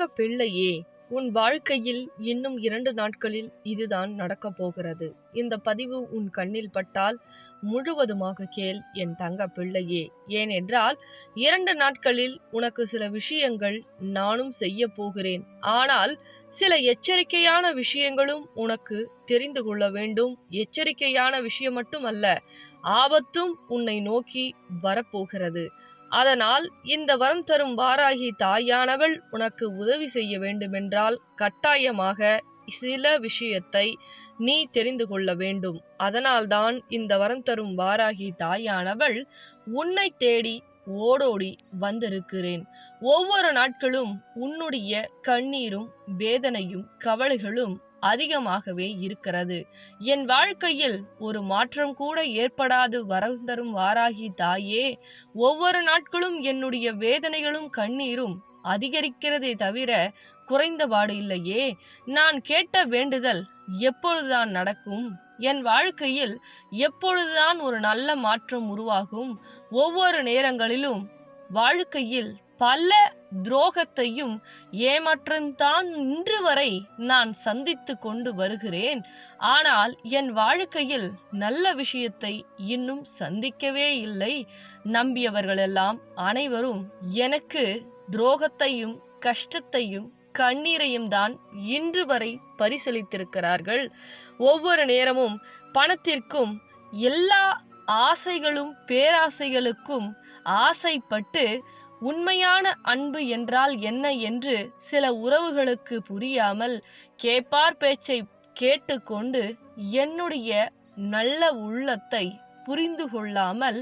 தங்க பிள்ளையே, உன் வாழ்க்கையில் இன்னும் 2 நாட்களில் இதுதான் நடக்கப் போகிறது. இந்த பதிவு உன் கண்ணில் பட்டால் முழுவதுமாக கேள் என் தங்க பிள்ளையே. ஏனென்றால் 2 நாட்களில் உனக்கு சில விஷயங்கள் நானும் செய்ய போகிறேன். ஆனால் சில எச்சரிக்கையான விஷயங்களும் உனக்கு தெரிந்து கொள்ள வேண்டும். எச்சரிக்கையான விஷயம் மட்டுமல்ல, ஆபத்தும் உன்னை நோக்கி வரப்போகிறது. அதனால் இந்த வரம் தரும் வாராகி தாயானவள் உனக்கு உதவி செய்ய வேண்டுமென்றால் கட்டாயமாக சில விஷயத்தை நீ தெரிந்து கொள்ள வேண்டும். அதனால்தான் இந்த வரம் தரும் வாராகி தாயானவள் உன்னை தேடி ஓடோடி வந்திருக்கிறேன். ஒவ்வொரு நாட்களும் உன்னுடைய கண்ணீரும் வேதனையும் கவலைகளும் அதிகமாகவே இருக்கிறது. என் வாழ்க்கையில் ஒரு மாற்றம் கூட ஏற்படாது வரம் தரும் வாராகி தாயே, ஒவ்வொரு நாட்களும் என்னுடைய வேதனைகளும் கண்ணீரும் அதிகரிக்கிறதே தவிர குறைந்தபாடு இல்லையே. நான் கேட்ட வேண்டுதல் எப்பொழுதுதான் நடக்கும்? என் வாழ்க்கையில் எப்பொழுதுதான் ஒரு நல்ல மாற்றம் உருவாகும்? ஒவ்வொரு நேரங்களிலும் வாழ்க்கையில் பல துரோகத்தையும் ஏமாற்றம்தான் இன்று வரை நான் சந்தித்து கொண்டு வருகிறேன். ஆனால் என் வாழ்க்கையில் நல்ல விஷயத்தை இன்னும் சந்திக்கவே இல்லை. நம்பியவர்களெல்லாம் அனைவரும் எனக்கு துரோகத்தையும் கஷ்டத்தையும் கண்ணீரையும் தான் இன்று வரை பரிசளித்திருக்கிறார்கள். ஒவ்வொரு நேரமும் பணத்திற்கும் எல்லா ஆசைகளும் பேராசைகளுக்கும் ஆசைப்பட்டு உண்மையான அன்பு என்றால் என்ன என்று சில உறவுகளுக்கு புரியாமல் கேட்பார் பேச்சை கேட்டுக்கொண்டு என்னுடைய நல்ல உள்ளத்தை புரிந்து கொள்ளாமல்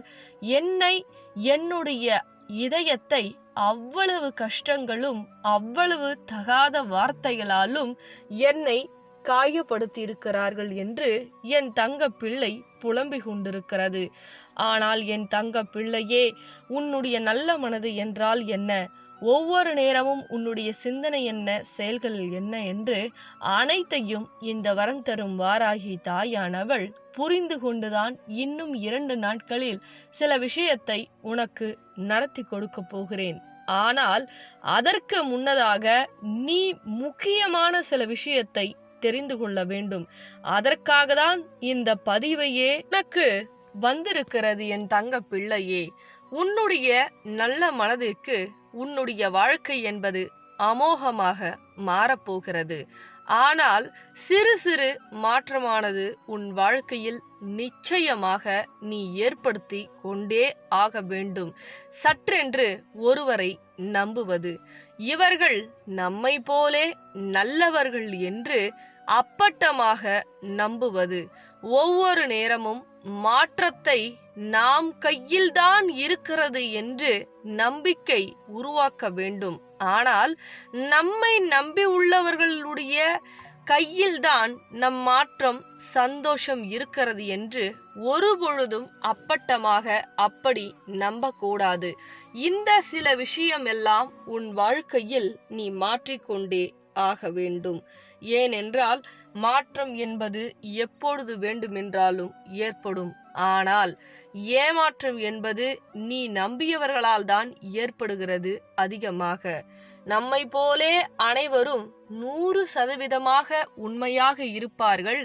என்னுடைய இதயத்தை அவ்வளவு கஷ்டங்களும் அவ்வளவு தகாத வார்த்தைகளாலும் என்னை காயப்படுத்தியிருக்கிறார்கள் என்று என் தங்க பிள்ளை புலம்பிக் கொண்டிருக்கிறது. ஆனால் என் தங்க பிள்ளையே, உன்னுடைய நல்ல மனது என்றால் என்ன, ஒவ்வொரு நேரமும் உன்னுடைய சிந்தனை என்ன, செயல்கள் என்ன என்று அனைத்தையும் இந்த வரம் தரும் வாராகி தாயானவள் புரிந்து கொண்டுதான் இன்னும் 2 நாட்களில் சில விஷயத்தை உனக்கு நடத்தி கொடுக்க போகிறேன். ஆனால் அதற்கு முன்னதாக நீ முக்கியமான சில விஷயத்தை தெரிந்து கொள்ள வேண்டும். அதற்காக தான் இந்த பதிவையே எனக்கு வந்திருக்கிறது என் தங்க பிள்ளையே. உன்னுடைய நல்ல மனதிற்கு உன்னுடைய வாழ்க்கை என்பது அமோகமாக மாறப்போகிறது. ஆனால் சிறு சிறு மாற்றமானது உன் வாழ்க்கையில் நிச்சயமாக நீ ஏற்படுத்தி கொண்டே ஆக வேண்டும். சற்றென்று ஒருவரை நம்புவது, இவர்கள் நம்மை போலே நல்லவர்கள் என்று அப்பட்டமாக நம்புவது, ஒவ்வொரு நேரமும் மாற்றத்தை நாம் கையில்தான் இருக்கிறது என்று நம்பிக்கை உருவாக்க வேண்டும். ஆனால் நம்மை நம்பி உள்ளவர்களுடைய கையில்தான் நம் மாற்றம் சந்தோஷம் இருக்கிறது என்று ஒருபொழுதும் அப்பட்டமாக அப்படி நம்பக்கூடாது. இந்த சில விஷயம் எல்லாம் உன் வாழ்க்கையில் நீ மாற்றிக்கொண்டே ஆக வேண்டும். ஏனென்றால் மாற்றம் என்பது எப்பொழுது வேண்டுமென்றாலும் ஏற்படும். ஆனால் ஏமாற்றம் என்பது நீ நம்பியவர்களால் தான் ஏற்படுகிறது அதிகமாக. நம்மை போலே அனைவரும் 100% உண்மையாக இருப்பார்கள்,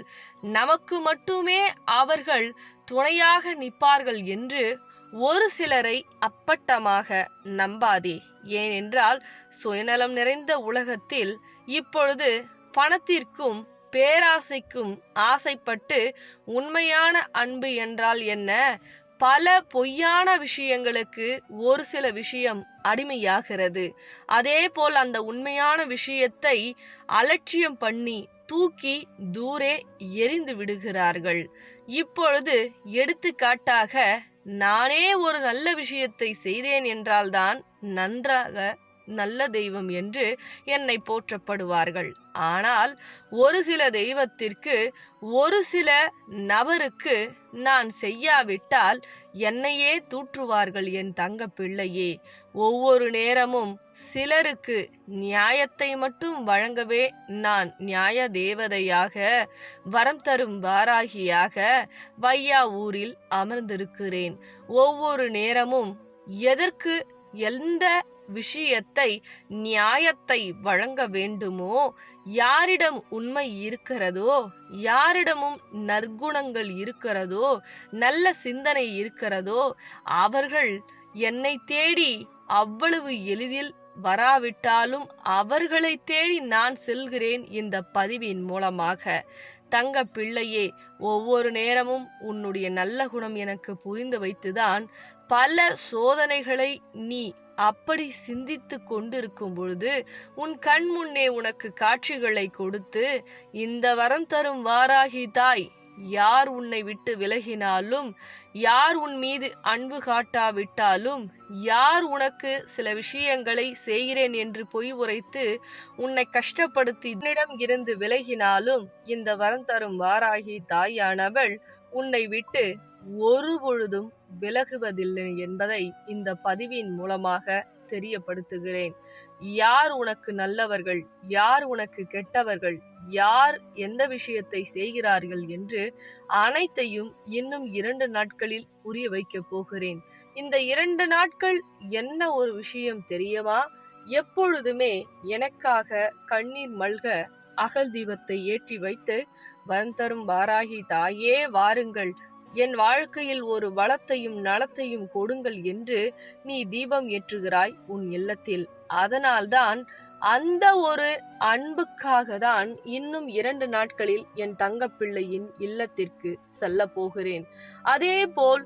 நமக்கு மட்டுமே அவர்கள் துணையாக நிற்பார்கள் என்று ஒரு சிலரை அப்பட்டமாக நம்பாதே. ஏனென்றால் சுயநலம் நிறைந்த உலகத்தில் இப்பொழுது பணத்திற்கும் பேராசைக்கும் ஆசைப்பட்டு உண்மையான அன்பு என்றால் என்ன, பல பொய்யான விஷயங்களுக்கு ஒரு சில விஷயம் அடிமையாகிறது. அதே போல் அந்த உண்மையான விஷயத்தை அலட்சியம் பண்ணி தூக்கி தூரே எரிந்து விடுகிறார்கள். இப்பொழுது எடுத்துக்காட்டாக நானே ஒரு நல்ல விஷயத்தை செய்தேன் என்றால்தான் நன்றாக நல்ல தெய்வம் என்று என்னை போற்றப்படுவார்கள். ஆனால் ஒரு சில தெய்வத்திற்கு ஒரு சில நபருக்கு நான் செய்யாவிட்டால் என்னையே தூற்றுவார்கள் என் தங்க பிள்ளையே. ஒவ்வொரு நேரமும் சிலருக்கு நியாயத்தை மட்டும் வழங்கவே நான் நியாய தேவதையாக வரம் தரும் வாராகியாக வையாவூரில் அமர்ந்திருக்கிறேன். ஒவ்வொரு நேரமும் எதற்கு எந்த விஷயத்தை நியாயத்தை வழங்க வேண்டுமோ, யாரிடம் உண்மை இருக்கிறதோ, யாரிடமும் நற்குணங்கள் இருக்கிறதோ, நல்ல சிந்தனை இருக்கிறதோ, அவர்கள் என்னை தேடி அவ்வளவு எளிதில் வராவிட்டாலும் அவர்களை தேடி நான் செல்கிறேன். இந்த பதிவின் மூலமாக தங்க பிள்ளையே, ஒவ்வொரு நேரமும் உன்னுடைய நல்ல குணம் எனக்கு புரிந்து வைத்துதான் பல சோதனைகளை நீ அப்படி சிந்தித்து கொண்டிருக்கும் பொழுது உன் கண் முன்னே உனக்கு காட்சிகளை கொடுத்து, இந்த வரம் தரும் வாராகி தாய், யார் உன்னை விட்டு விலகினாலும், யார் உன் மீது அன்பு காட்டாவிட்டாலும், யார் உனக்கு சில விஷயங்களை செய்கிறேன் என்று பொய் உரைத்து உன்னை கஷ்டப்படுத்தி உன்னிடம் இருந்து விலகினாலும், இந்த வரம் தரும் வாராகி தாயானவள் உன்னை விட்டு ஒரு பொழுதும் விலகுவதில்லை என்பதை இந்த பதிவின் மூலமாக தெரியப்படுத்துகிறேன். யார் உனக்கு நல்லவர்கள், யார் உனக்கு கெட்டவர்கள், யார் எந்த விஷயத்தை செய்கிறார்கள் என்று அனைத்தையும் இன்னும் 2 நாட்களில் புரிய வைக்கப் போகிறேன். இந்த 2 நாட்கள் என்ன ஒரு விஷயம் தெரியுமா? எப்பொழுதுமே எனக்காக கண்ணீர் மல்க அகல் தீபத்தை ஏற்றி வைத்து, வரம் தரும் வாராகி தாயே வாருங்கள், என் வாழ்க்கையில் ஒரு வளத்தையும் நலத்தையும் கொடுங்கள் என்று நீ தீபம் ஏற்றுகிறாய் உன் இல்லத்தில். அதனால்தான் அந்த ஒரு அன்புக்காக தான் இன்னும் 2 நாட்களில் என் தங்கப்பிள்ளையின் இல்லத்திற்கு செல்ல போகிறேன். அதே போல்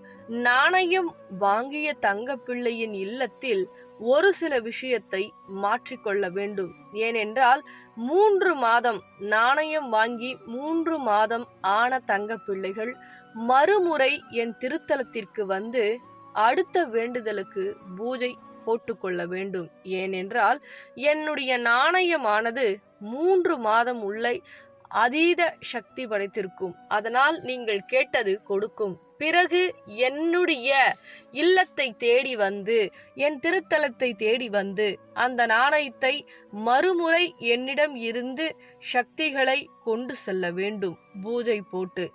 நாணயம் வாங்கிய தங்கப்பிள்ளையின் இல்லத்தில் ஒரு சில விஷயத்தை மாற்றிக்கொள்ள வேண்டும். ஏனென்றால் 3 மாதம் நாணயம் வாங்கி 3 மாதம் ஆன தங்கப்பிள்ளைகள் மறுமுறை என் திருத்தலத்திற்கு வந்து அடுத்த வேண்டுதலுக்கு பூஜை போட்டுக்கொள்ள வேண்டும். ஏனென்றால் என்னுடைய நாணயமானது 3 மாதம் உள்ள அதீத சக்தி படைத்திருக்கும். அதனால் நீங்கள் கேட்டது கொடுக்கும். பிறகு என்னுடைய இல்லத்தை தேடி வந்து, என் திருத்தலத்தை தேடி வந்து அந்த நாணயத்தை மறுமுறை என்னிடம் இருந்து சக்திகளை கொண்டு செல்ல வேண்டும் பூஜை போட்டு.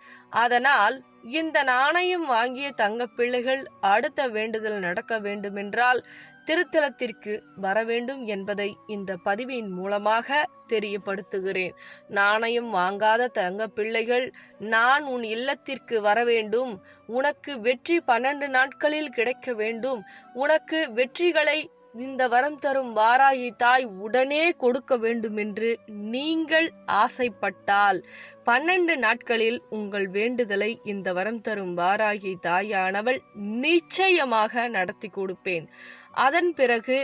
அதனால் இந்த நாணயம் வாங்கிய தங்கப்பிள்ளைகள் அடுத்த வேண்டுதல் நடக்க வேண்டுமென்றால் திருத்தலத்திற்கு வர வேண்டும் என்பதை இந்த பதிவின் மூலமாக தெரியப்படுத்துகிறேன். நாணயம் வாங்காத தங்க பிள்ளைகள், நான் உன் இல்லத்திற்கு வர வேண்டும், உனக்கு வெற்றி 12 நாட்களில் கிடைக்க வேண்டும், உனக்கு வெற்றிகளை இந்த வரம் தரும் வாராகி தாய் உடனே கொடுக்க வேண்டும் என்று நீங்கள் ஆசைப்பட்டால் 12 நாட்களில் உங்கள் வேண்டுதலை இந்த வரம் தரும் வாராகி தாயானவள் நிச்சயமாக நடத்தி கொடுப்பேன். அதன் பிறகு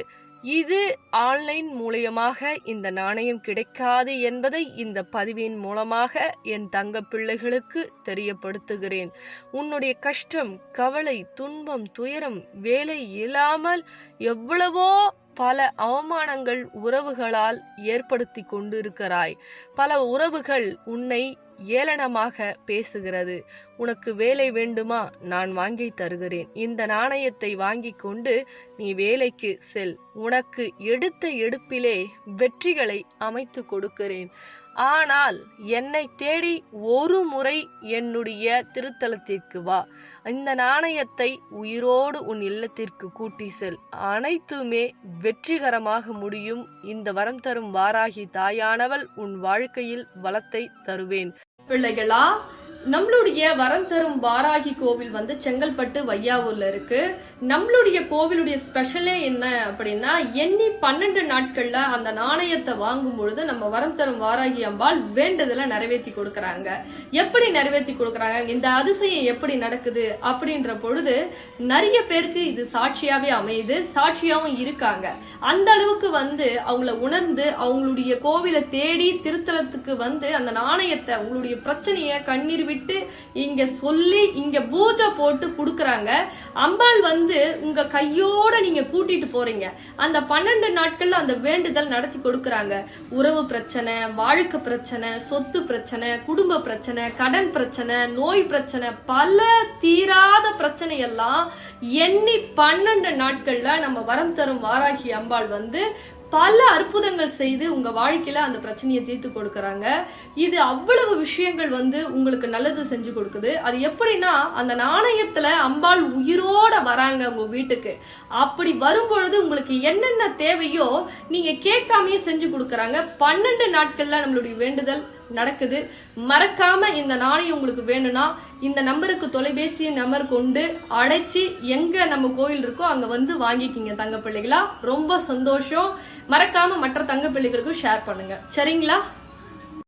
இது ஆன்லைன் மூலமாக இந்த நாணயம் கிடைக்காது என்பதை இந்த பதிவின் மூலமாக என் தங்க பிள்ளைகளுக்கு தெரியப்படுத்துகிறேன். உன்னுடைய கஷ்டம், கவலை, துன்பம், துயரம், வேலை இல்லாமல் எவ்வளவோ பல அவமானங்கள் உறவுகளால் ஏற்படுத்தி கொண்டிருக்கிறாய். பல உறவுகள் உன்னை ஏளனமாக பேசுகிறது. உனக்கு வேலை வேண்டுமா? நான் வாங்கி தருகிறேன். இந்த நாணயத்தை வாங்கி கொண்டு நீ வேலைக்கு செல். உனக்கு எடுத்த எடுப்பிலே வெற்றிகளை அமைத்து கொடுக்கிறேன். ஆனால் என்னை தேடி ஒரு முறை என்னுடைய திருத்தலத்திற்கு வா. இந்த நாணயத்தை உயிரோடு உன் இல்லத்திற்கு கூட்டி செல். அனைத்துமே வெற்றிகரமாக முடியும். இந்த வரம் தரும் வாராகி தாயானவள் உன் வாழ்க்கையில் வளத்தை தருவேன். பிள்ளைகளா, நம்மளுடைய வரம் தரும் வாராகி கோவில் வந்து செங்கல்பட்டு வையாவூர்ல இருக்கு. நம்மளுடைய கோவிலுடைய ஸ்பெஷலே என்ன அப்படின்னா, எண்ணி 12 நாட்கள்ல அந்த நாணயத்தை வாங்கும் பொழுது நம்ம வரம் தரும் வாராகி அம்பாள் வேண்டுதலை நிறைவேற்றி கொடுக்கறாங்க. எப்படி நிறைவேற்றி கொடுக்கறாங்க, இந்த அதிசயம் எப்படி நடக்குது அப்படின்ற பொழுது நிறைய பேருக்கு இது சாட்சியாவே அமையுது, சாட்சியாவும் இருக்காங்க. அந்த அளவுக்கு வந்து அவங்கள உணர்ந்து அவங்களுடைய கோவிலை தேடி திருத்தலத்துக்கு வந்து அந்த நாணயத்தை, உங்களுடைய பிரச்சனைய கண்ணீர் விட்டு இங்க சொல்லி இங்க பூஜை போட்டு குடுக்கறாங்க. அம்பாள் வந்து உங்க கையோட நீங்க கூட்டிட்டு போறீங்க. அந்த 12 நாட்கள்ல அந்த வேண்டுதல் நடத்தி கொடுக்கறாங்க. உறவு பிரச்சனை, வாழ்க்கை பிரச்சனை, சொத்து பிரச்சனை, குடும்ப பிரச்சனை, கடன் பிரச்சனை, நோய் பிரச்சனை, பல தீராத பிரச்சனை எல்லாம் எண்ணி 12 நாட்கள்ல நம்ம வரம் தரும் வாராகி அம்பாள் வந்து பல அற்புதங்கள் செய்து உங்க வாழ்க்கையில அந்த பிரச்சனையை தீர்த்து கொடுக்கறாங்க. இது அவ்வளவு விஷயங்கள் உங்களுக்கு நல்லது செஞ்சு கொடுக்குது. அது எப்படின்னா, அந்த நாணயத்துல அம்பாள் உயிரோட வராங்க உங்க வீட்டுக்கு. அப்படி வரும்பொழுது உங்களுக்கு என்னென்ன தேவையோ நீங்க கேட்காமயே செஞ்சு கொடுக்கறாங்க. 12 நாட்கள்ல நம்மளுடைய வேண்டுதல் நடக்குது. மறக்காம இந்த நாணயம் உங்களுக்கு வேணும்னா இந்த நம்பருக்கு தொலைபேசி நம்பர் கொண்டு அழைச்சி எங்க நம்ம கோயில் இருக்கோ அங்க வாங்கிக்கிங்க தங்க பிள்ளைகளா. ரொம்ப சந்தோஷம். மறக்காம மற்ற தங்க பிள்ளைகளுக்கும் ஷேர் பண்ணுங்க. சரிங்களா?